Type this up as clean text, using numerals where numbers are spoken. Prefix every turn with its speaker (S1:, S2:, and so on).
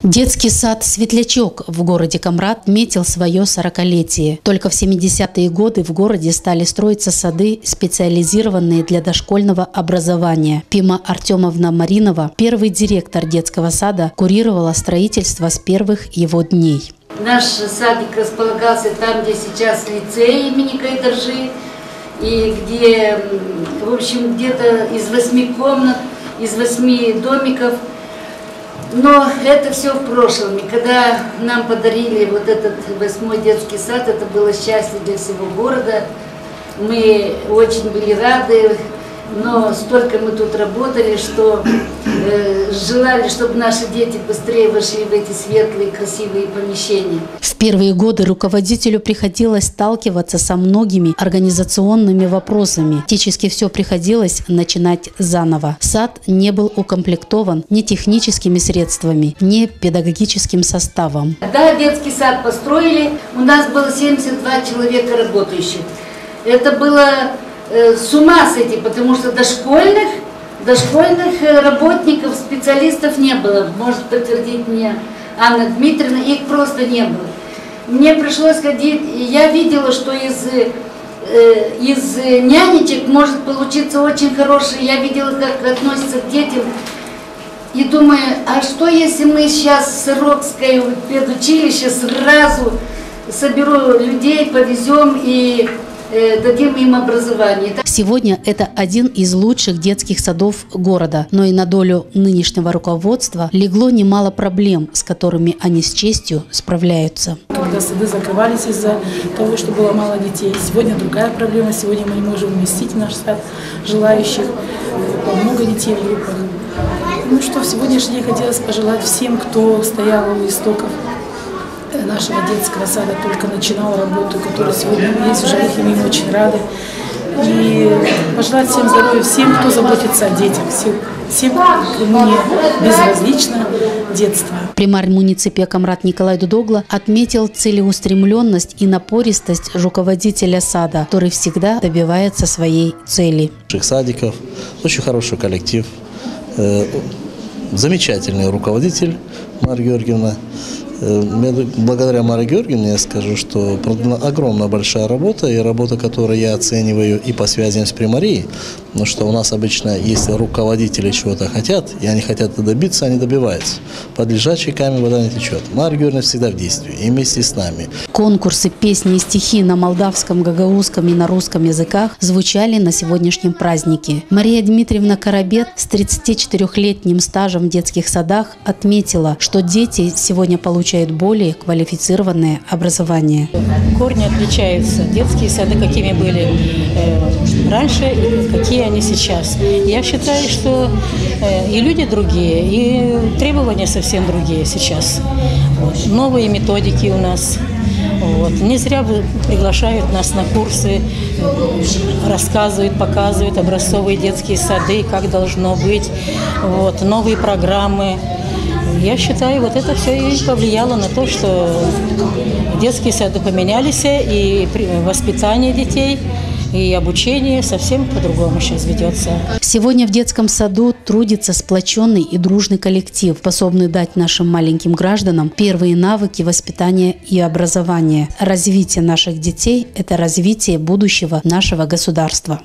S1: Детский сад «Светлячок» в городе Камрад отметил свое 40-летие. Только в 70-е годы в городе стали строиться сады, специализированные для дошкольного образования. Пима Артемовна Маринова, первый директор детского сада, курировала строительство с первых его дней.
S2: Наш садик располагался там, где сейчас лицей имени Кайдаржи, и где, в общем, где-то из 8 комнат, из 8 домиков. Но это все в прошлом. И когда нам подарили вот этот 8-й детский сад, это было счастье для всего города. Мы очень были рады, но столько мы тут работали, что желали, чтобы наши дети быстрее вошли в эти светлые, красивые помещения.
S1: В первые годы руководителю приходилось сталкиваться со многими организационными вопросами. Практически все приходилось начинать заново. Сад не был укомплектован ни техническими средствами, ни педагогическим составом.
S2: Когда детский сад построили, у нас было 72 человека работающих. Это было с ума сойти, потому что дошкольных работников, специалистов не было. Может подтвердить мне Анна Дмитриевна, их просто не было. Мне пришлось ходить, и я видела, что из нянечек может получиться очень хороший. Я видела, как относятся к детям. И думаю, а что если мы сейчас в Сырокское педучилище сразу соберу людей, повезем и дадим им образование.
S1: Сегодня это один из лучших детских садов города, но и на долю нынешнего руководства легло немало проблем, с которыми они с честью справляются.
S3: Когда сады закрывались из-за того, что было мало детей, сегодня другая проблема. Сегодня мы не можем вместить в наш сад желающих, много детей в группах. Ну что, в сегодняшний день хотелось пожелать всем, кто стоял у истоков нашего детского сада, только начинал работу, который сегодня есть в живых, и мы очень рады. И пожелать всем здоровья, всем, кто заботится о детях, всем, кому не безразлично детство.
S1: Примар муниципия Камрад Николай Дудогла отметил целеустремленность и напористость руководителя сада, который всегда добивается своей цели.
S4: Наших садиков, очень хороший коллектив, замечательный руководитель Мария Георгиевна. Благодаря Марии Георгиевне я скажу, что огромная большая работа, и работа, которую я оцениваю и по связям с Примарией, потому что у нас обычно, если руководители чего-то хотят, и они хотят это добиться, они добиваются. Под лежачий камень вода не течет. Мария Георгиевна всегда в действии, и вместе с нами.
S1: Конкурсы песни и стихи на молдавском, гагаузском и на русском языках звучали на сегодняшнем празднике. Мария Дмитриевна Карабет с 34-летним стажем в детских садах отметила, что дети сегодня получают более квалифицированное образование.
S5: Корни отличаются. Детские сады, какими были раньше, и какие они сейчас. Я считаю, что и люди другие, и требования совсем другие сейчас. Вот. Новые методики у нас. Вот. Не зря приглашают нас на курсы, рассказывают, показывают образцовые детские сады, как должно быть, вот. Новые программы. Я считаю, вот это все и повлияло на то, что детские сады поменялись, и воспитание детей, и обучение совсем по-другому сейчас ведется.
S1: Сегодня в детском саду трудится сплоченный и дружный коллектив, способный дать нашим маленьким гражданам первые навыки воспитания и образования. Развитие наших детей – это развитие будущего нашего государства.